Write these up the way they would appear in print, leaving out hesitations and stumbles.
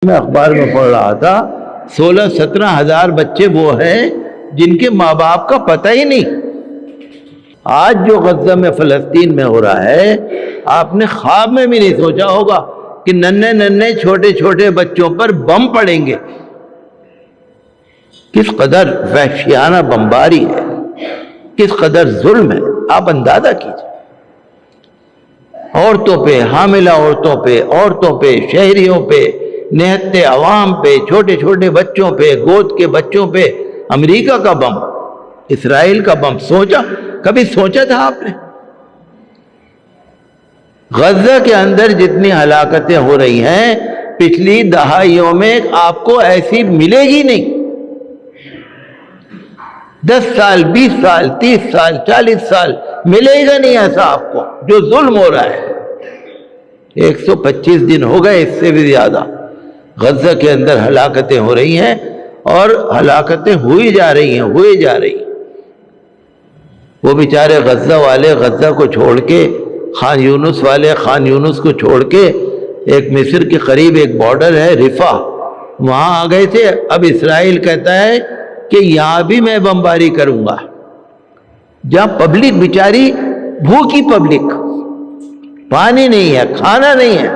میں اخبار میں پڑھ رہا تھا 16-17 ہزار بچے وہ ہیں جن کے ماں باپ کا پتہ ہی نہیں۔ آج جو غزہ میں فلسطین میں ہو رہا ہے، آپ نے خواب میں بھی نہیں سوچا ہوگا کہ ننھے ننھے چھوٹے چھوٹے بچوں پر بم پڑیں گے۔ کس قدر وحشیانہ بمباری ہے، کس قدر ظلم ہے، آپ اندازہ کیجئے۔ عورتوں پہ، حاملہ عورتوں پہ، شہریوں پہ، نہتے عوام پہ، چھوٹے چھوٹے بچوں پہ، گود کے بچوں پہ امریکہ کا بم، اسرائیل کا بم۔ کبھی سوچا تھا آپ نے؟ غزہ کے اندر جتنی ہلاکتیں ہو رہی ہیں پچھلی دہائیوں میں آپ کو ایسی ملے گی نہیں۔ 10 سال، 20 سال، 30 سال، 40 سال ملے گا نہیں ایسا آپ کو جو ظلم ہو رہا ہے۔ 125 دن ہو گئے، اس سے بھی زیادہ غزہ کے اندر ہلاکتیں ہو رہی ہیں، اور ہلاکتیں ہوئی جا رہی ہیں۔ وہ بیچارے غزہ والے غزہ کو چھوڑ کے، خان یونس والے خان یونس کو چھوڑ کے، ایک مصر کے قریب ایک بارڈر ہے رفح، وہاں آ گئے تھے۔ اب اسرائیل کہتا ہے کہ یہاں بھی میں بمباری کروں گا، جہاں پبلک بیچاری بھوکی پبلک، پانی نہیں ہے، کھانا نہیں ہے۔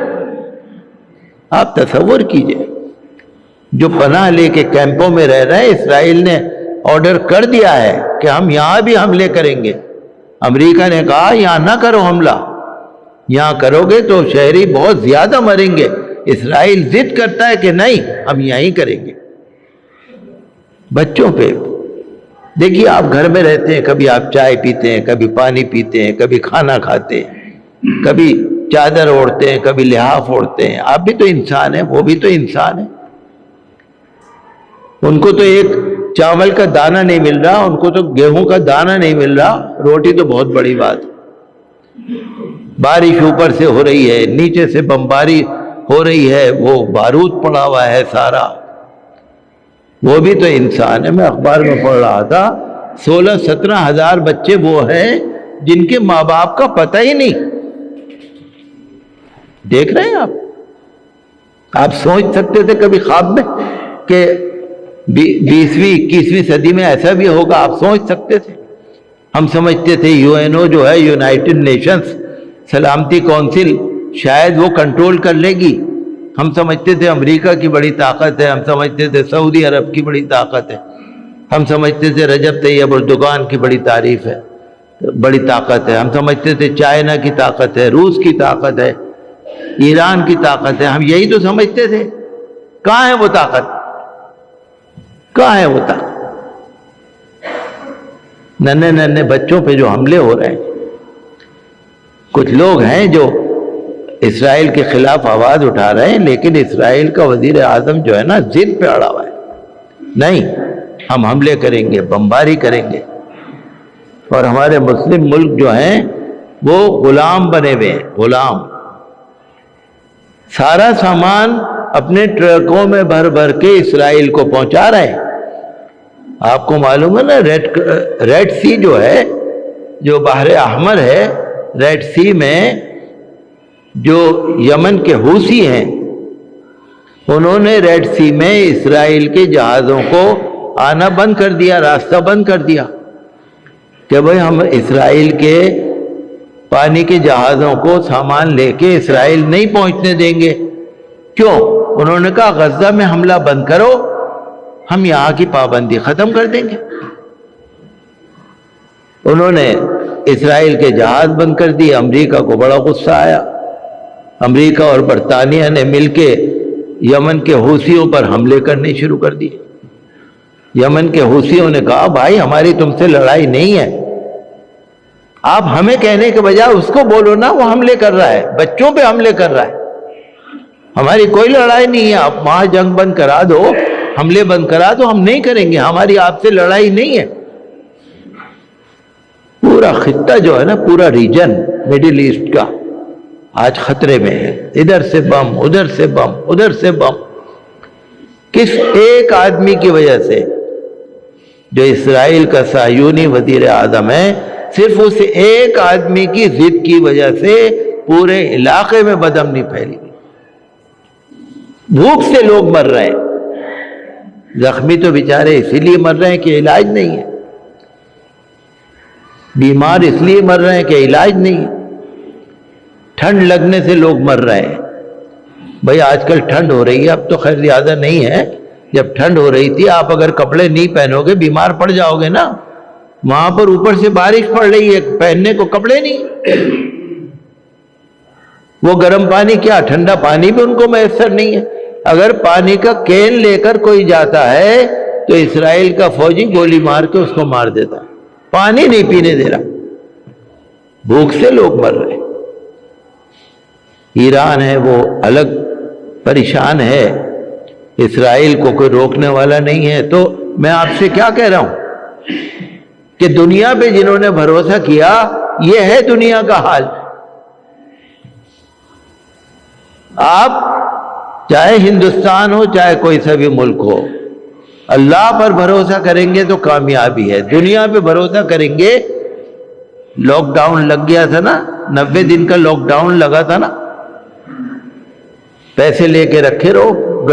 آپ تصور کیجئے، جو پناہ لے کے کیمپوں میں رہ رہے ہیں، اسرائیل نے آرڈر کر دیا ہے کہ ہم یہاں بھی حملے کریں گے۔ امریکہ نے کہا یہاں نہ کرو حملہ، یہاں کرو گے تو شہری بہت زیادہ مریں گے۔ اسرائیل ضد کرتا ہے کہ نہیں، ہم یہیں کریں گے۔ بچوں پہ دیکھیے، آپ گھر میں رہتے ہیں، کبھی آپ چائے پیتے ہیں، کبھی پانی پیتے ہیں، کبھی کھانا کھاتے ہیں، کبھی چادر اوڑھتے ہیں، کبھی لحاف اوڑھتے ہیں۔ آپ بھی تو انسان ہیں، وہ بھی تو انسان ہیں۔ ان کو تو ایک چاول کا دانہ نہیں مل رہا، ان کو تو گیہوں کا دانہ نہیں مل رہا، روٹی تو بہت بڑی بات۔ بارش اوپر سے ہو رہی ہے، نیچے سے بمباری ہو رہی ہے، وہ بارود پڑا ہوا ہے سارا، وہ بھی تو انسان ہے۔ میں اخبار میں پڑھ رہا تھا 16-17 ہزار بچے وہ ہیں جن کے ماں باپ کا پتہ ہی نہیں۔ دیکھ رہے ہیں آپ سوچ سکتے تھے کبھی خواب میں کہ 20ویں-21ویں صدی میں ایسا بھی ہوگا؟ آپ سوچ سکتے تھے؟ ہم سمجھتے تھے UNO جو ہے، یونائٹڈ نیشنز سلامتی کونسل، شاید وہ کنٹرول کر لے گی۔ ہم سمجھتے تھے امریکہ کی بڑی طاقت ہے، ہم سمجھتے تھے سعودی عرب کی بڑی طاقت ہے، ہم سمجھتے تھے رجب طیب اردوغان کی بڑی بڑی طاقت ہے، ہم سمجھتے تھے چائنا کی طاقت ہے، روس کی طاقت ہے، ایران کی طاقت ہے۔ ہم یہی تو سمجھتے تھے۔ کہاں ہے وہ طاقت؟ کہاں ہے وہ طاقت؟ ننھے ننھے بچوں پہ جو حملے ہو رہے ہیں، کچھ لوگ ہیں جو اسرائیل کے خلاف آواز اٹھا رہے ہیں، لیکن اسرائیل کا وزیر اعظم جو ہے نا، ضد پہ اڑا ہوا ہے، نہیں ہم حملے کریں گے، بمباری کریں گے۔ اور ہمارے مسلم ملک جو ہیں وہ غلام بنے ہوئے ہیں، غلام۔ سارا سامان اپنے ٹرکوں میں بھر بھر کے اسرائیل کو پہنچا رہے ہیں۔ آپ کو معلوم ہے نا، ریڈ سی جو ہے، جو بحر احمر ہے، ریڈ سی میں جو یمن کے حوثی ہیں، انہوں نے ریڈ سی میں اسرائیل کے جہازوں کو آنا بند کر دیا، راستہ بند کر دیا کہ بھئی ہم اسرائیل کے پانی کے جہازوں کو سامان لے کے اسرائیل نہیں پہنچنے دیں گے۔ کیوں؟ انہوں نے کہا غزہ میں حملہ بند کرو، ہم یہاں کی پابندی ختم کر دیں گے۔ انہوں نے اسرائیل کے جہاز بند کر دیے۔ امریکہ کو بڑا غصہ آیا، امریکہ اور برطانیہ نے مل کے یمن کے حوثیوں پر حملے کرنے شروع کر دیے۔ یمن کے حوثیوں نے کہا بھائی ہماری تم سے لڑائی نہیں ہے، آپ ہمیں کہنے کے بجائے اس کو بولو نا، وہ حملے کر رہا ہے، بچوں پہ حملے کر رہا ہے، ہماری کوئی لڑائی نہیں ہے، آپ وہاں جنگ بند کرا دو، حملے بند کرا دو، ہم نہیں کریں گے، ہماری آپ سے لڑائی نہیں ہے۔ پورا خطہ جو ہے نا، پورا ریجن مڈل ایسٹ کا آج خطرے میں ہے۔ ادھر سے بم، ادھر سے بم، ادھر سے بم، کس ایک آدمی کی وجہ سے، جو اسرائیل کا صہیونی وزیر اعظم ہے، صرف اس ایک آدمی کی ضد کی وجہ سے پورے علاقے میں بدامنی پھیلی۔ بھوک سے لوگ مر رہے ہیں. زخمی تو بیچارے اسی لیے مر رہے ہیں کہ علاج نہیں ہے, بیمار اس لیے مر رہے ہیں کہ علاج نہیں ہے. ٹھنڈ لگنے سے لوگ مر رہے ہیں. بھئی آج کل ٹھنڈ ہو رہی ہے, اب تو خیر زیادہ نہیں ہے, جب ٹھنڈ ہو رہی تھی آپ اگر کپڑے نہیں پہنو گے بیمار پڑ جاؤ گے نا. وہاں پر اوپر سے بارش پڑ رہی ہے, پہننے کو کپڑے نہیں. وہ گرم پانی کیا, ٹھنڈا پانی بھی ان کو میسر نہیں ہے. اگر پانی کا کین لے کر کوئی جاتا ہے تو اسرائیل کا فوجی گولی مار کے اس کو مار دیتا, پانی نہیں پینے دے رہا. بھوک سے لوگ مر رہے. ایران ہے وہ الگ پریشان ہے, اسرائیل کو کوئی روکنے والا نہیں ہے. تو میں آپ سے کیا کہہ رہا ہوں کہ دنیا پہ جنہوں نے بھروسہ کیا, یہ ہے دنیا کا حال. آپ چاہے ہندوستان ہو چاہے کوئی سا بھی ملک ہو, اللہ پر بھروسہ کریں گے تو کامیابی ہے. دنیا پہ بھروسہ کریں گے, لاک ڈاؤن لگ گیا تھا نا, 90 دن کا لاک ڈاؤن لگا تھا نا, پیسے لے کے رکھے رہو,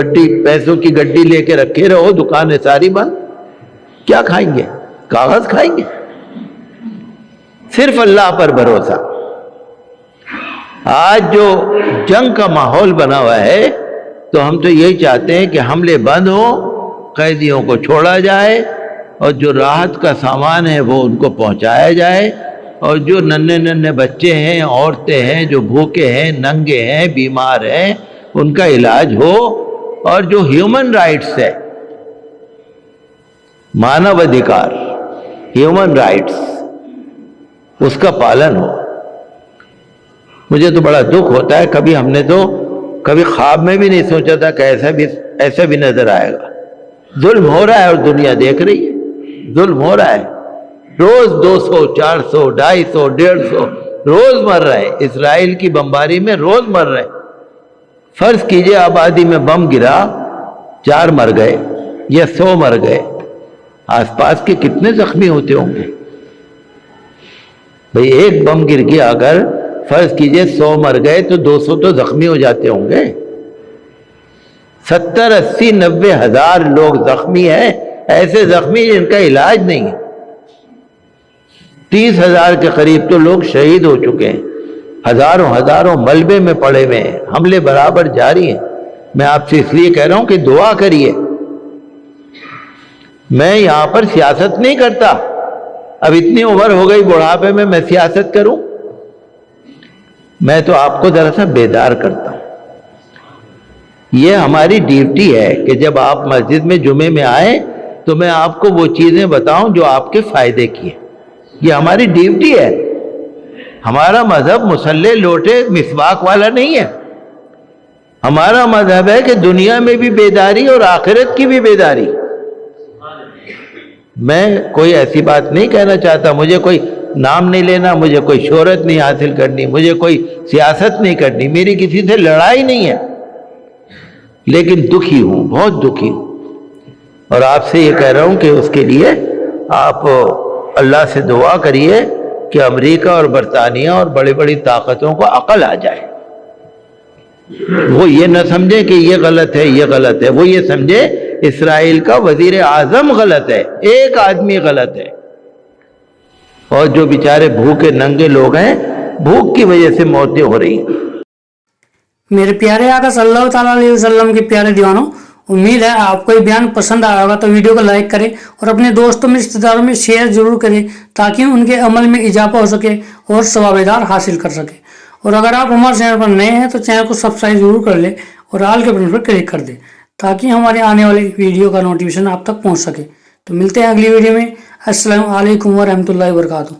پیسوں کی گڈی لے کے رکھے رہو, دکانیں ساری بند, کیا کھائیں گے؟ کاغذ کھائیں گے. صرف اللہ پر بھروسہ. آج جو جنگ کا ماحول بنا ہوا ہے تو ہم تو یہی چاہتے ہیں کہ حملے بند ہوں, قیدیوں کو چھوڑا جائے اور جو راحت کا سامان ہے وہ ان کو پہنچایا جائے, اور جو ننھے بچے ہیں, عورتیں ہیں, جو بھوکے ہیں, ننگے ہیں, بیمار ہیں, ان کا علاج ہو, اور جو ہیومن رائٹس ہے, مانو ادھیکار, ہیومن رائٹس, اس کا پالن ہو. مجھے تو بڑا دکھ ہوتا ہے, کبھی ہم نے تو کبھی خواب میں بھی نہیں سوچا تھا کہ ایسا بھی نظر آئے گا. ظلم ہو رہا ہے اور دنیا دیکھ رہی ہے, ظلم ہو رہا ہے. روز 200, 400, 250, 150 روز مر رہے ہیں. اسرائیل کی بمباری میں روز مر رہے ہیں. فرض کیجئے آبادی میں بم گرا, 4 مر گئے یا 100 مر گئے, آس پاس کے کتنے زخمی ہوتے ہوں گے؟ بھئی ایک بم گر گیا, اگر فرض کیجئے 100 مر گئے تو 200 تو زخمی ہو جاتے ہوں گے. 70, 80, 90 ہزار لوگ زخمی ہیں, ایسے زخمی جن کا علاج نہیں ہے. 30,000 کے قریب تو لوگ شہید ہو چکے ہیں. ہزاروں ملبے میں پڑے ہوئے ہیں. حملے برابر جاری ہیں. میں آپ سے اس لیے کہہ رہا ہوں کہ دعا کریے. میں یہاں پر سیاست نہیں کرتا, اب اتنی عمر ہو گئی بڑھاپے میں سیاست کروں؟ میں تو آپ کو ذرا سا بیدار کرتا ہوں. یہ ہماری ڈیوٹی ہے کہ جب آپ مسجد میں جمعے میں آئیں تو میں آپ کو وہ چیزیں بتاؤں جو آپ کے فائدے کی ہیں. یہ ہماری ڈیوٹی ہے. ہمارا مذہب مسلح لوٹے مسواک والا نہیں ہے. ہمارا مذہب ہے کہ دنیا میں بھی بیداری اور آخرت کی بھی بیداری. میں کوئی ایسی بات نہیں کہنا چاہتا, مجھے کوئی نام نہیں لینا, مجھے کوئی شہرت نہیں حاصل کرنی, مجھے کوئی سیاست نہیں کرنی, میری کسی سے لڑائی نہیں ہے, لیکن دکھی ہوں, بہت دکھی ہوں. اور آپ سے یہ کہہ رہا ہوں کہ اس کے لیے آپ اللہ سے دعا کریے کہ امریکہ اور برطانیہ اور بڑی بڑی طاقتوں کو عقل آ جائے. وہ یہ نہ سمجھے کہ یہ غلط ہے, یہ غلط ہے. وہ یہ سمجھے اسرائیل کا وزیر اعظم غلط ہے, ایک آدمی غلط ہے, اور جو بیچارے بھوکے ننگے لوگ ہیں, بھوک کی وجہ سے موتیں ہو رہی ہیں. میرے پیارے آقا صلی اللہ تعالیٰ علیہ وسلم کے پیارے دیوانوں, امید ہے آپ کو یہ بیان پسند آیا ہوگا. تو ویڈیو کو لائک کریں اور اپنے دوستوں میں رشتہ داروں میں شیئر ضرور کریں تاکہ ان کے عمل میں اضافہ ہو سکے اور ثواب دار حاصل کر سکے. اور اگر آپ ہمارے چینل پر نئے ہیں تو چینل کو سبسکرائب ضرور کر لیں اور آل کے بٹن پر کلک کر دیں تاکہ ہمارے آنے والی ویڈیو کا نوٹیفیکیشن آپ تک پہنچ سکے. تو ملتے ہیں اگلی ویڈیو میں. السلام علیکم ورحمۃ اللہ وبرکاتہ.